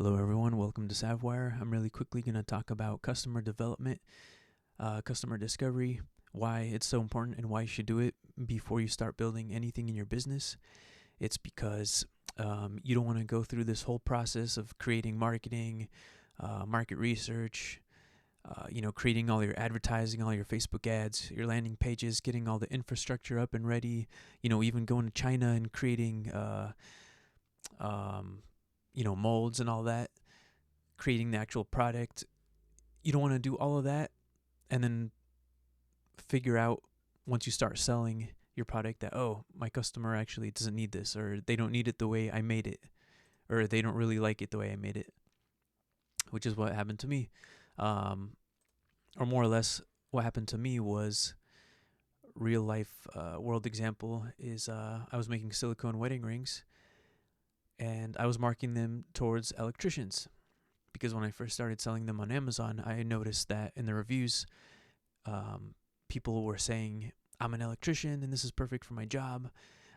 Hello, everyone. Welcome to Savwire. I'm really quickly going to talk about customer development, customer discovery, why it's so important, and why you should do it before you start building anything in your business. It's because you don't want to go through this whole process of creating marketing, market research, creating all your advertising, all your Facebook ads, your landing pages, getting all the infrastructure up and ready, even going to China and creating molds and all that, creating the actual product. You don't want to do all of that and then figure out once you start selling your product that, oh, my customer actually doesn't need this, or they don't need it the way I made it, or they don't really like it the way I made it, which is what happened to me. Or more or less, what happened to me was real life world example is I was making silicone wedding rings and I was marketing them towards electricians because when I first started selling them on Amazon, I noticed that in the reviews, people were saying, I'm an electrician and this is perfect for my job.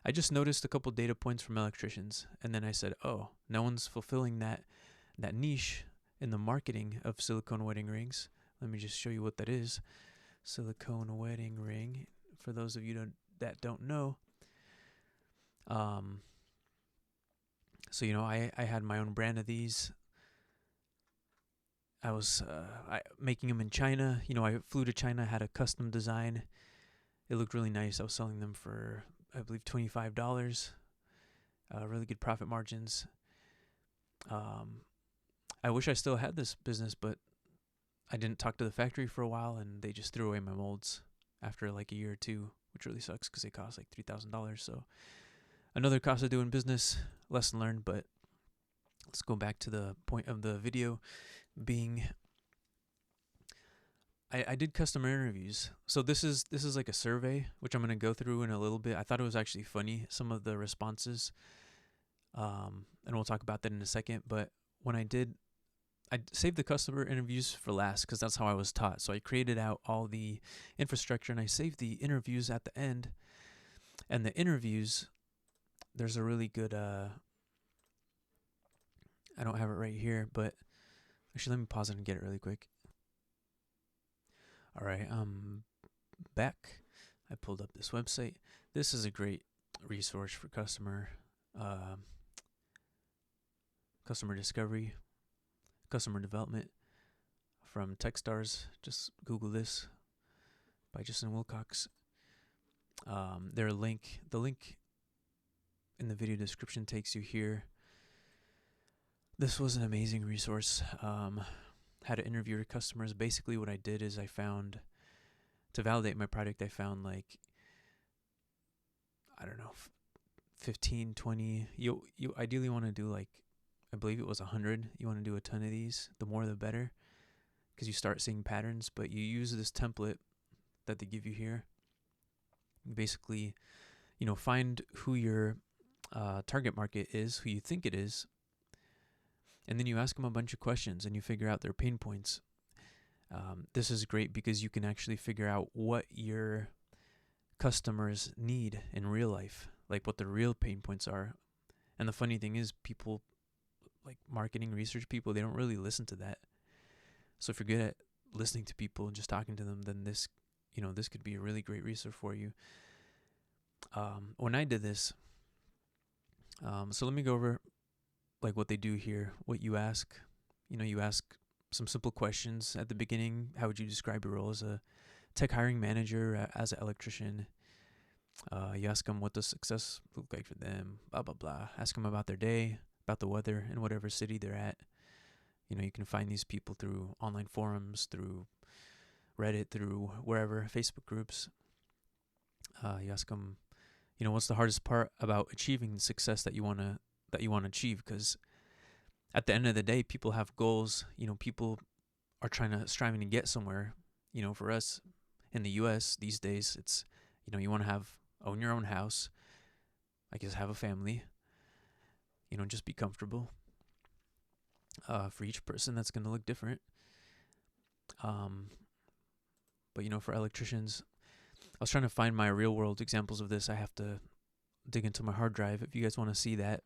I just noticed a couple data points from electricians, and then I said, oh, no one's fulfilling that niche in the marketing of silicone wedding rings. Let me just show you what that is. Silicone wedding ring, for those of you that don't know. I had my own brand of these. I was making them in China. I flew to China, had a custom design. It looked really nice. I was selling them for, I believe, $25. Really good profit margins. I wish I still had this business, but I didn't talk to the factory for a while, and they just threw away my molds after like a year or two, which really sucks because they cost like $3,000. So another cost of doing business, lesson learned. But let's go back to the point of the video being I did customer interviews. So this is like a survey, which I'm going to go through in a little bit. I thought it was actually funny, some of the responses. And we'll talk about that in a second. But when I saved the customer interviews for last because that's how I was taught. So I created out all the infrastructure and I saved the interviews at the end. And the interviews, there's a really good, I don't have it right here, but actually let me pause it and get it really quick. All right, I'm back. I pulled up this website. This is a great resource for customer discovery, customer development from Techstars. Just Google this by Justin Wilcox. The link in the video description takes you here. This was an amazing resource. How to interview your customers. Basically what I did is I found, to validate my product, I found like, I don't know, 15, 20. You ideally want to do like, I believe it was 100. You want to do a ton of these. The more the better, because you start seeing patterns. But you use this template that they give you here. You basically, find who your target market is, who you think it is, and then you ask them a bunch of questions and you figure out their pain points. This is great because you can actually figure out what your customers need in real life, like what the real pain points are. And the funny thing is, people, like marketing research people, they don't really listen to that. So if you're good at listening to people and just talking to them, then this could be a really great resource for you. When I did this, so let me go over like what they do here, what you ask. You ask some simple questions at the beginning. How would you describe your role as a tech hiring manager, as an electrician? You ask them what does success look like for them, blah, blah, blah. Ask them about their day, about the weather in whatever city they're at. You can find these people through online forums, through Reddit, through wherever, Facebook groups. You ask them, what's the hardest part about achieving the success that you want to achieve? Because at the end of the day, people have goals. People are striving to get somewhere. For us in the U.S. these days, it's you want to own your own house. I guess have a family. Just be comfortable. For each person, that's going to look different. But for electricians, I was trying to find my real world examples of this. I have to dig into my hard drive. If you guys want to see that,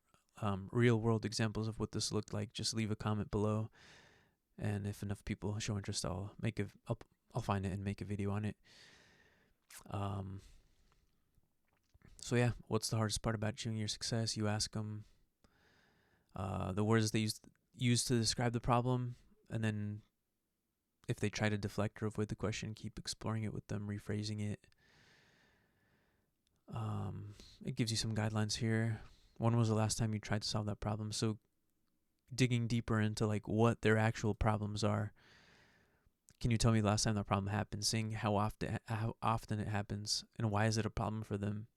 real world examples of what this looked like, just leave a comment below. And if enough people show interest, I'll find it and make a video on it. So yeah, what's the hardest part about achieving your success? You ask them the words they use to describe the problem, and then if they try to deflect or avoid the question, keep exploring it with them, rephrasing it. It gives you some guidelines here. When was the last time you tried to solve that problem? So digging deeper into like what their actual problems are. Can you tell me the last time that problem happened? Seeing how often it happens, and why is it a problem for them?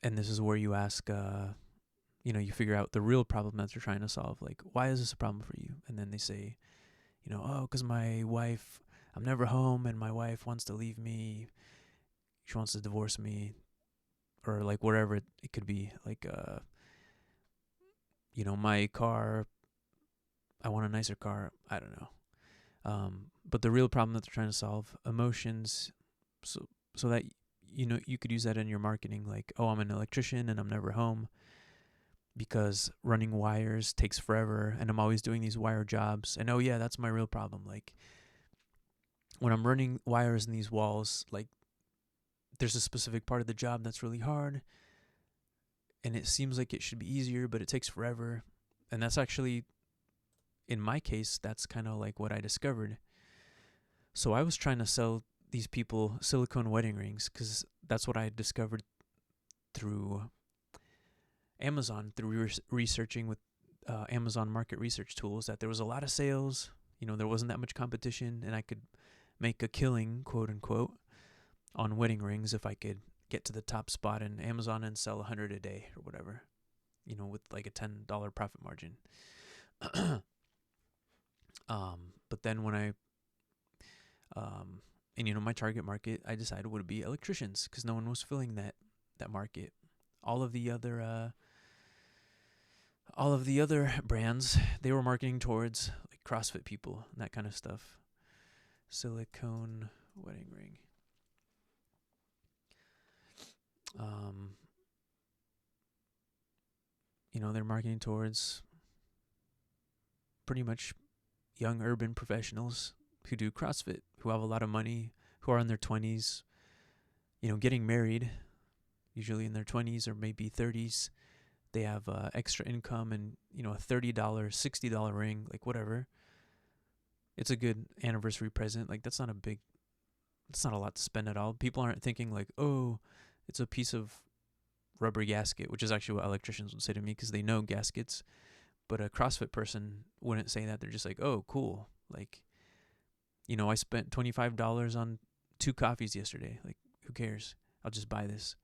And this is where you ask, you figure out the real problem that they're trying to solve. Like, why is this a problem for you? And then they say, because my wife, I'm never home, and my wife wants to leave me. She wants to divorce me, or like whatever it could be. Like, my car, I want a nicer car. I don't know. But the real problem that they're trying to solve, emotions, so that you could use that in your marketing. Like, oh, I'm an electrician and I'm never home because running wires takes forever, and I'm always doing these wire jobs. And oh yeah, that's my real problem. Like, when I'm running wires in these walls, like, there's a specific part of the job that's really hard, and it seems like it should be easier, but it takes forever. And that's actually, in my case, that's kind of like what I discovered. So I was trying to sell these people silicone wedding rings because that's what I discovered through Amazon, through researching with Amazon market research tools, that there was a lot of sales. There wasn't that much competition, and I could make a killing, quote unquote, on wedding rings if I could get to the top spot in Amazon and sell 100 a day or whatever, with like a $10 profit margin. But then when I, my target market, I decided would be electricians, because no one was filling that market. All of the other brands, they were marketing towards like CrossFit people and that kind of stuff. Silicone wedding ring. They're marketing towards pretty much young urban professionals who do CrossFit, who have a lot of money, who are in their 20s, getting married, usually in their 20s or maybe 30s. They have extra income and, a $30, $60 ring, like whatever. It's a good anniversary present. Like, it's not a lot to spend at all. People aren't thinking like, oh, it's a piece of rubber gasket, which is actually what electricians would say to me because they know gaskets. But a CrossFit person wouldn't say that. They're just like, oh, cool. Like, I spent $25 on 2 coffees yesterday. Like, who cares? I'll just buy this.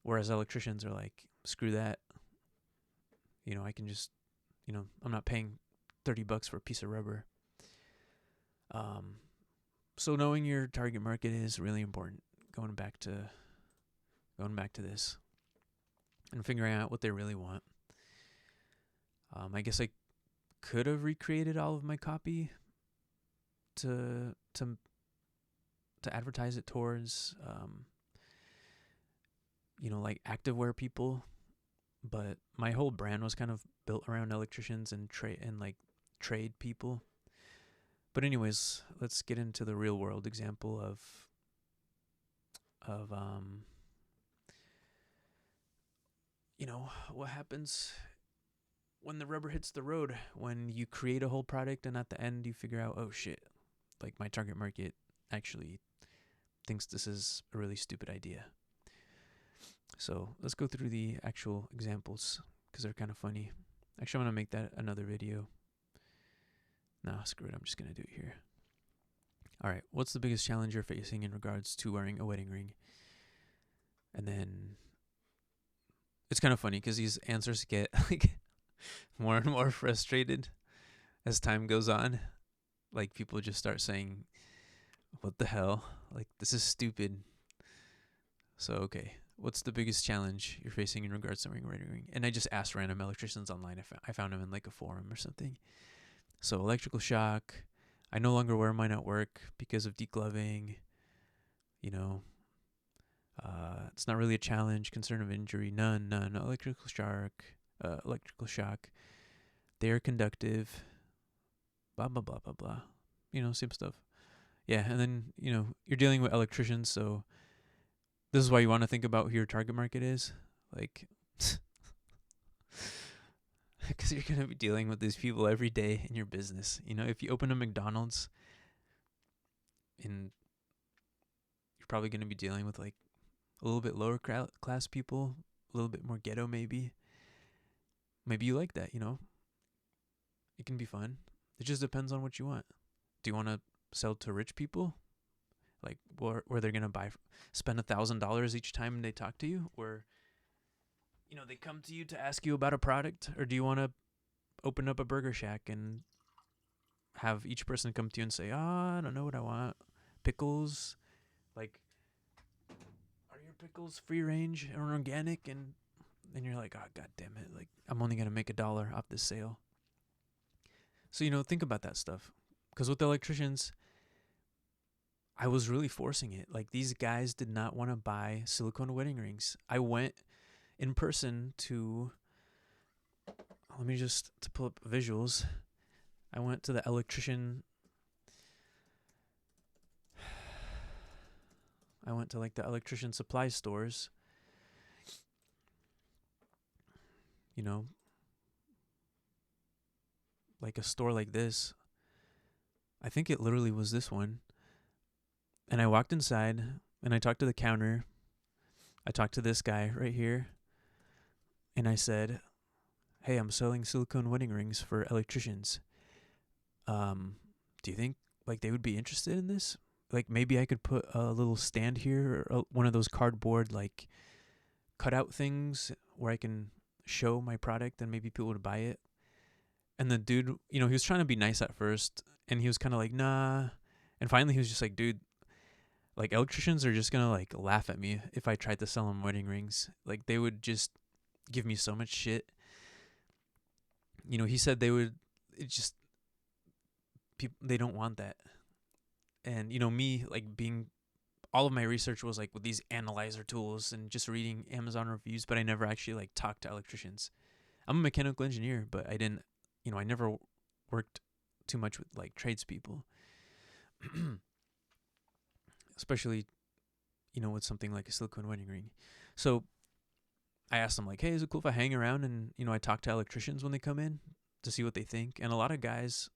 Whereas electricians are like, screw that. I can just, I'm not paying $30 for a piece of rubber. So knowing your target market is really important. Going back to this and figuring out what they really want. I guess I could have recreated all of my copy to advertise it towards, like activewear people, but my whole brand was kind of built around electricians and trade people. But anyways, let's get into the real world example of what happens when the rubber hits the road, when you create a whole product and at the end you figure out, oh shit, like my target market actually thinks this is a really stupid idea. So let's go through the actual examples because they're kind of funny. Actually, I'm going to make that another video. No, screw it. I'm just going to do it here. All right. What's the biggest challenge you're facing in regards to wearing a wedding ring? And then it's kind of funny because these answers get like more and more frustrated as time goes on. Like, people just start saying, what the hell? Like, this is stupid. So, okay. What's the biggest challenge you're facing in regards to wearing a wedding ring? And I just asked random electricians online. I found them in like a forum or something. So, electrical shock. I no longer wear mine at work because of degloving. It's not really a challenge. Concern of injury, none. Electrical shock. They are conductive. Blah blah blah blah blah. Same stuff. Yeah, and then you're dealing with electricians, so this is why you want to think about who your target market is, like, because you're gonna be dealing with these people every day in your business. If you open a McDonald's, you're probably gonna be dealing with like a little bit lower class people, a little bit more ghetto maybe. Maybe you like that, It can be fun. It just depends on what you want. Do you want to sell to rich people? Like where they're going to spend $1,000 each time they talk to you? Or, they come to you to ask you about a product? Or do you want to open up a burger shack and have each person come to you and say, I don't know what I want. Pickles, like, are your pickles free range or organic? And then you're like, oh, God damn it. Like, I'm only going to make $1 off this sale. So, think about that stuff. Because with the electricians, I was really forcing it. Like, these guys did not want to buy silicone wedding rings. I went in person to pull up visuals. I went to the electrician. I went to like the electrician supply stores. Like a store like this. I think it literally was this one. And I walked inside and I talked to the counter. I talked to this guy right here. And I said, hey, I'm selling silicone wedding rings for electricians. Do you think like they would be interested in this? Like maybe I could put a little stand here, or one of those cardboard like cutout things where I can show my product and maybe people would buy it. And the dude, he was trying to be nice at first and he was kind of like, nah. And finally he was just like, dude, like electricians are just going to like laugh at me if I tried to sell them wedding rings. Like they would just give me so much shit. He said they don't want that. And, me like being, all of my research was like with these analyzer tools and just reading Amazon reviews, but I never actually like talked to electricians. I'm a mechanical engineer, but I didn't, I never worked too much with like tradespeople, especially, with something like a silicone wedding ring. So I asked them like, hey, is it cool if I hang around and, I talk to electricians when they come in to see what they think? And a lot of guys,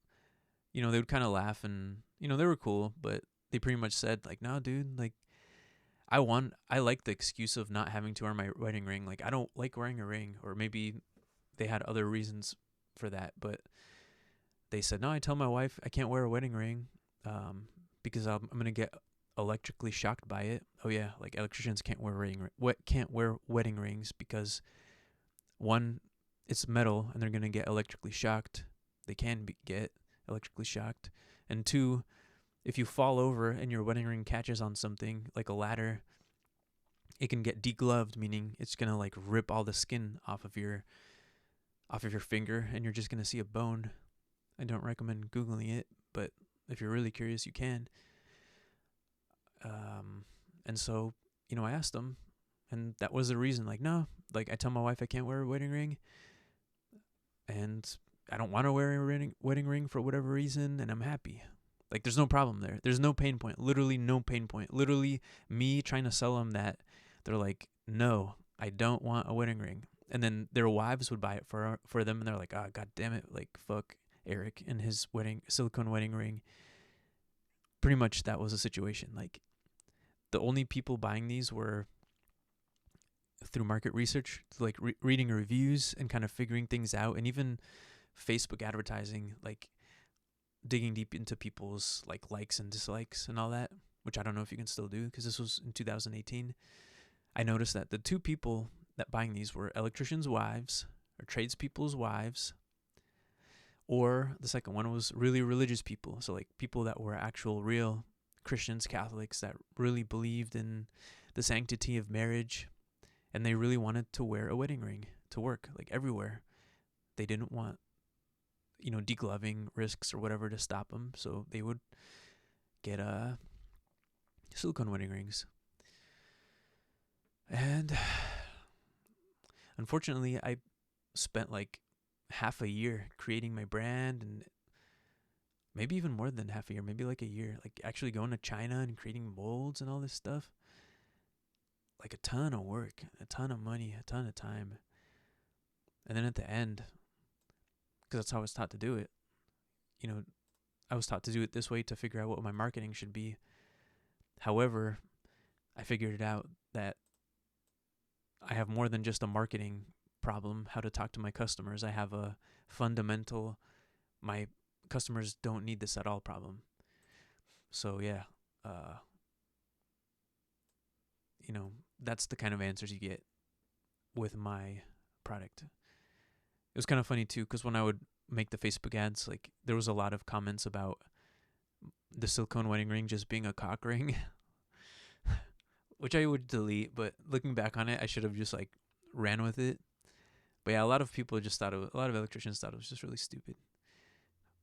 they would kind of laugh and, they were cool, but they pretty much said like, no, dude, like I like the excuse of not having to wear my wedding ring. Like I don't like wearing a ring, or maybe they had other reasons for that, but they said, no, I tell my wife I can't wear a wedding ring, because I'm going to get electrically shocked by it. Oh yeah. Like electricians can't wear wedding rings because one, it's metal and they're going to get electrically shocked. They can get electrically shocked. And two, if you fall over and your wedding ring catches on something like a ladder, it can get degloved, meaning it's going to like rip all the skin off of your finger and you're just going to see a bone. I don't recommend Googling it, but if you're really curious, you can. And so, I asked them, and that was the reason. Like, no, like I tell my wife I can't wear a wedding ring, and I don't want to wear a wedding ring for whatever reason, and I'm happy. Like, there's no problem there. There's no pain point. Literally no pain point. Literally me trying to sell them that. They're like, no, I don't want a wedding ring. And then their wives would buy it for them, and they're like, oh, God damn it. Like, fuck Eric and his silicone wedding ring. Pretty much that was the situation. Like, the only people buying these were through market research, like reading reviews and kind of figuring things out, and even Facebook advertising, like digging deep into people's like likes and dislikes and all that, which I don't know if you can still do because this was in 2018. I noticed that the two people that buying these were electricians' wives or tradespeople's wives, or the second one was really religious people. So like people that were actual real Christians, Catholics that really believed in the sanctity of marriage, and they really wanted to wear a wedding ring to work, like everywhere. They didn't want, degloving risks or whatever to stop them, so they would get silicone wedding rings. And unfortunately, I spent like half a year creating my brand, and maybe even more than half a year, maybe like a year, like actually going to China and creating molds and all this stuff. Like a ton of work, a ton of money, a ton of time. And then at the end, because that's how I was taught to do it, you know, I was taught to do it this way to figure out what my marketing should be. However, I figured it out that I have more than just a marketing problem, how to talk to my customers. I have a fundamental, my customers don't need this at all problem. So yeah, uh, that's the kind of answers you get with my product. It was kind of funny too, because when I would make the Facebook ads, like there was a lot of comments about the silicone wedding ring just being a cock ring, which I would delete. But looking back on it, I should have just like ran with it. But yeah, a lot of people just thought a lot of electricians thought it was just really stupid.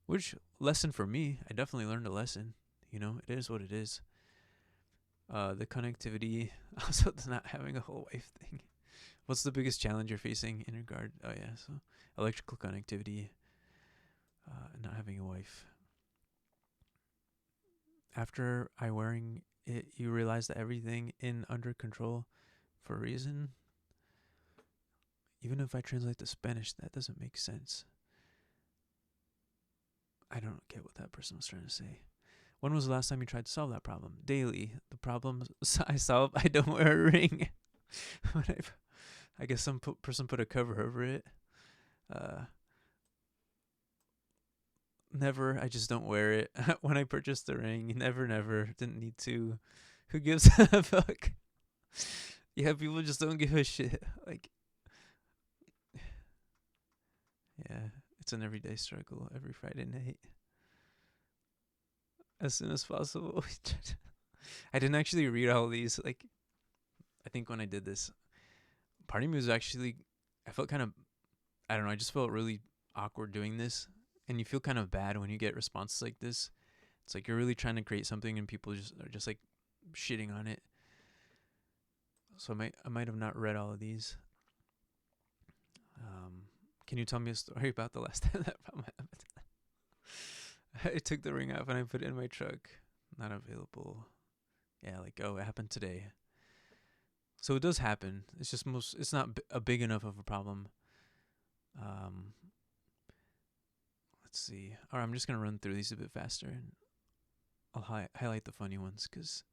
Which lesson for me, I definitely learned a lesson. It is what it is. The connectivity, also the not having a whole wife thing. What's the biggest challenge you're facing in regard? Oh yeah, so electrical connectivity, not having a wife. After I wearing it, you realize that everything in under control for a reason. Even if I translate to Spanish, that doesn't make sense. I don't get what that person was trying to say. When was the last time you tried to solve that problem? Daily. The problem I solve, I don't wear a ring. I guess some person put a cover over it. Never. I just don't wear it. When I purchased the ring, never. Didn't need to. Who gives a fuck? Yeah, people just don't give a shit. Like, yeah, it's an everyday struggle every Friday night. As soon as possible. I didn't actually read all these. Like, I think when I did this, part of me was actually, I felt kind of, I don't know, I just felt really awkward doing this. And you feel kind of bad when you get responses like this. It's like you're really trying to create something and people just are just like shitting on it. So I might have not read all of these. Can you tell me a story about the last time that problem happened? I took the ring off and I put it in my truck. Not available. Yeah, like, oh, it happened today. So it does happen. It's just it's not a big enough of a problem. Let's see. All right, I'm just going to run through these a bit faster and I'll highlight the funny ones because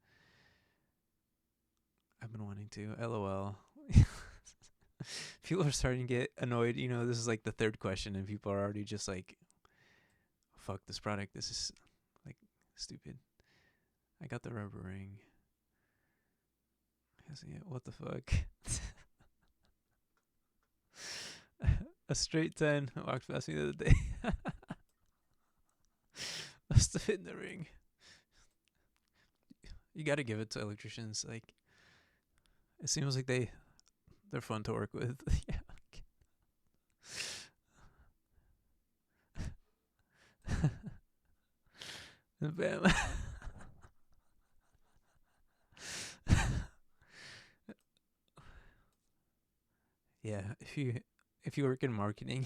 I've been wanting to. LOL. People are starting to get annoyed. This is like the third question and people are already just like, fuck this product. This is like stupid. I got the rubber ring. What the fuck? A straight 10 walked past me the other day. Must have hit the ring. You gotta give it to electricians. Like, it seems like they're fun to work with. Yeah. Bam. Yeah, if you work in marketing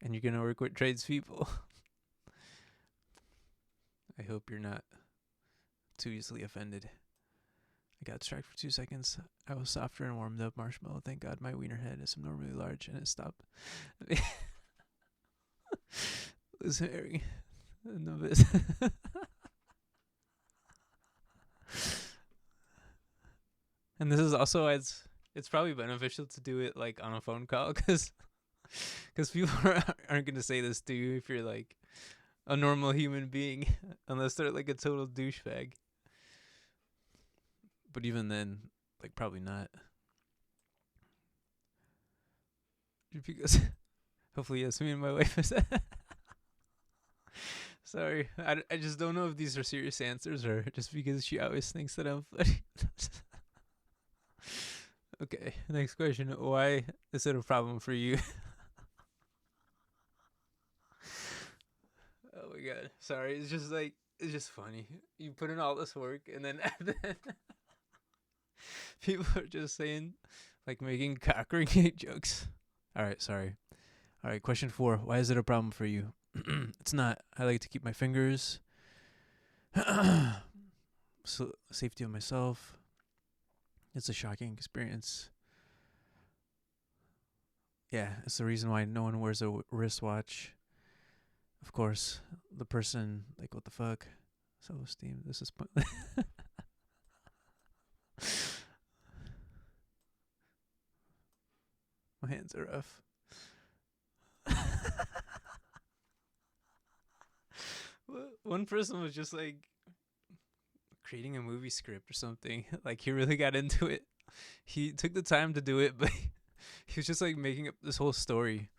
and you're gonna work with tradespeople, I hope you're not too easily offended. I got distracted for 2 seconds. I was softer and warmed up marshmallow. Thank God my wiener head is abnormally large and it stopped. Was Harry. And this is also it's probably beneficial to do it like on a phone call because people aren't gonna say this to you if you're like a normal human being unless they're like a total douchebag. But even then, like probably not. Because hopefully yes, me and my wife is. Sorry, I just don't know if these are serious answers or just because she always thinks that I'm funny. Okay, next question. Why is it a problem for you? Oh my god. Sorry, it's just funny. You put in all this work and then People are just saying, like, making cockroach jokes. All right, sorry. All right, question 4. Why is it a problem for you? It's not. I like to keep my fingers. So, safety of myself. It's a shocking experience. Yeah, it's the reason why no one wears a wristwatch. Of course, the person, like, what the fuck? Self-esteem. This is pointless. My hands are rough. One person was just like creating a movie script or something. Like he really got into it. He took the time to do it, but he was just like making up this whole story.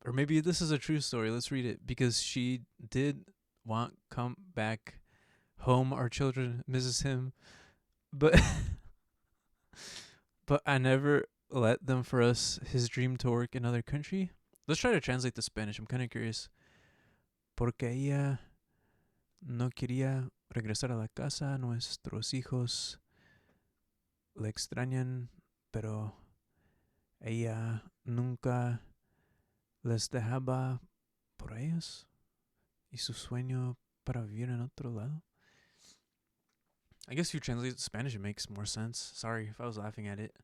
Or maybe this is a true story. Let's read it. Because she did want come back home. Our children misses him, but but I never let them for us his dream to work in another country. Let's try to translate the Spanish. I'm kind of curious. Porque ella no quería regresar a la casa. Nuestros hijos le extrañan, pero ella nunca les dejaba por ellos y su sueño para vivir en otro lado. I guess if you translate it to Spanish, it makes more sense. Sorry if I was laughing at it.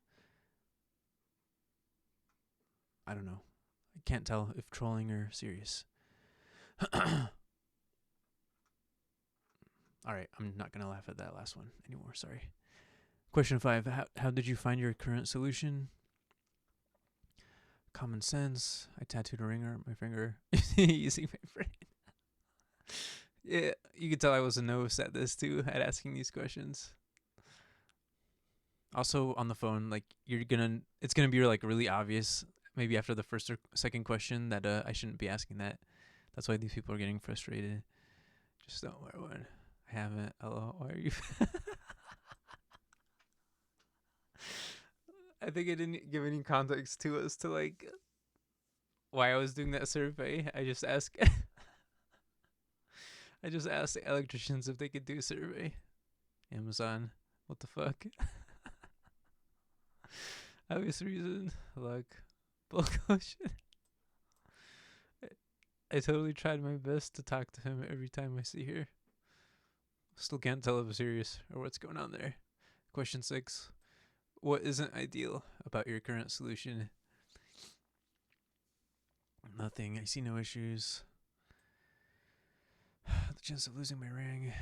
I don't know. I can't tell if trolling or serious. Alright, I'm not going to laugh at that last one anymore. Sorry. Question 5. How did you find your current solution? Common sense. I tattooed a ring on my finger using my brain. Yeah, you could tell I was a nose at this too, at asking these questions. Also on the phone, like it's gonna be like really obvious. Maybe after the first or second question that I shouldn't be asking that. That's why these people are getting frustrated. Just don't wear one. I haven't. Hello, why are you? I think I didn't give any context to as to like why I was doing that survey. I just asked the electricians if they could do a survey. Amazon. What the fuck? Obvious reason. Luck. Bulk ocean. I totally tried my best to talk to him every time I see her. Still can't tell if I'm serious or what's going on there. Question 6. What isn't ideal about your current solution? Nothing. I see no issues. The chance of losing my ring.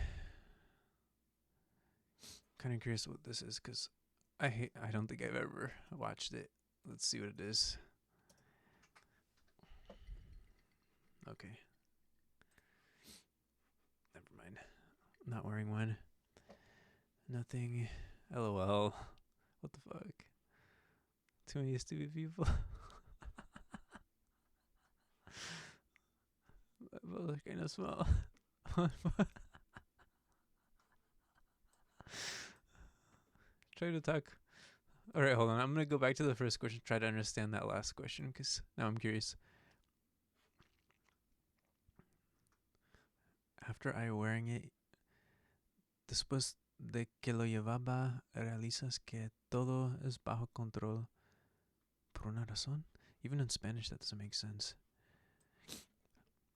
Kind of curious what this is because I don't think I've ever watched it. Let's see what it is. Okay. Never mind. I'm not wearing one. Nothing. LOL. What the fuck? Too many stupid people. Both are kind of small. Try to talk. All right, hold on. I'm going to go back to the first question, try to understand that last question because now I'm curious. After I wearing it, después de que lo llevaba, realizas que todo es bajo control por una razón? Even in Spanish, that doesn't make sense.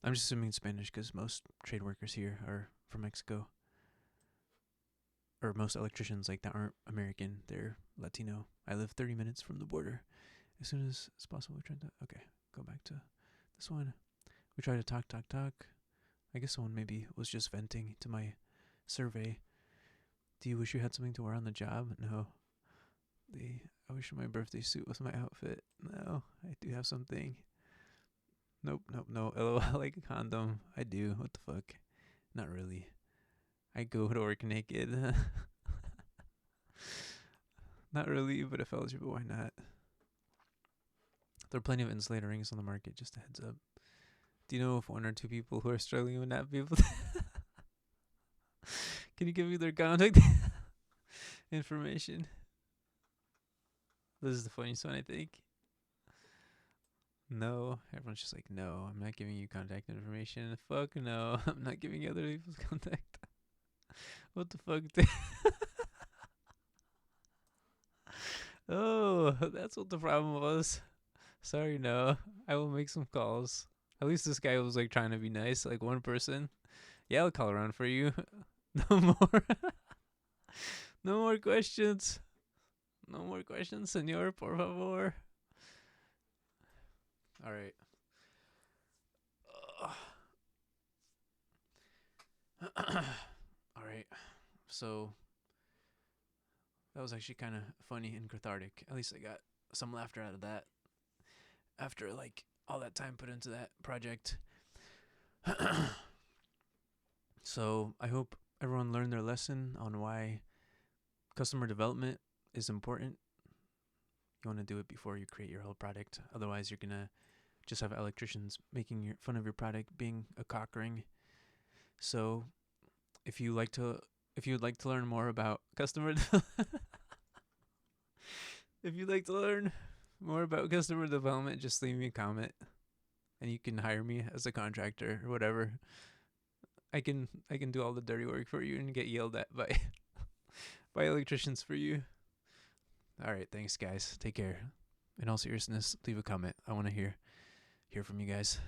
I'm just assuming Spanish because most trade workers here are from Mexico. Or most electricians like that aren't American, they're Latino. I live 30 minutes from the border. As soon as it's possible, we try to... Okay, go back to this one. We try to talk. I guess someone maybe was just venting to my survey. Do you wish you had something to wear on the job? No. I wish my birthday suit was my outfit. No, I do have something. Nope, no. LOL, like a condom. I do. What the fuck? Not really. I go to work naked. Not really, but if eligible, why not? There are plenty of insulator rings on the market, just a heads up. Do you know if 1 or 2 people who are struggling with not be able to... Can you give me their contact information? This is the funniest one, I think. No. Everyone's just like, no, I'm not giving you contact information. Fuck no. I'm not giving other people's contact. What the fuck? Oh, that's what the problem was. Sorry, no. I will make some calls. At least this guy was like trying to be nice, like one person. Yeah, I'll call around for you. No more. No more questions. No more questions, senor, por favor. All right. All right. So that was actually kind of funny and cathartic. At least I got some laughter out of that after like all that time put into that project. So I hope everyone learned their lesson on why customer development is important. You want to do it before you create your whole product. Otherwise, you're gonna just have electricians making fun of your product being a cock ring. So if you would like to learn more about customer if you'd like to learn more about customer development, just leave me a comment and you can hire me as a contractor or whatever. I can do all the dirty work for you and get yelled at by by electricians for you. All right, thanks guys. Take care. In all seriousness, leave a comment. I want to hear from you guys.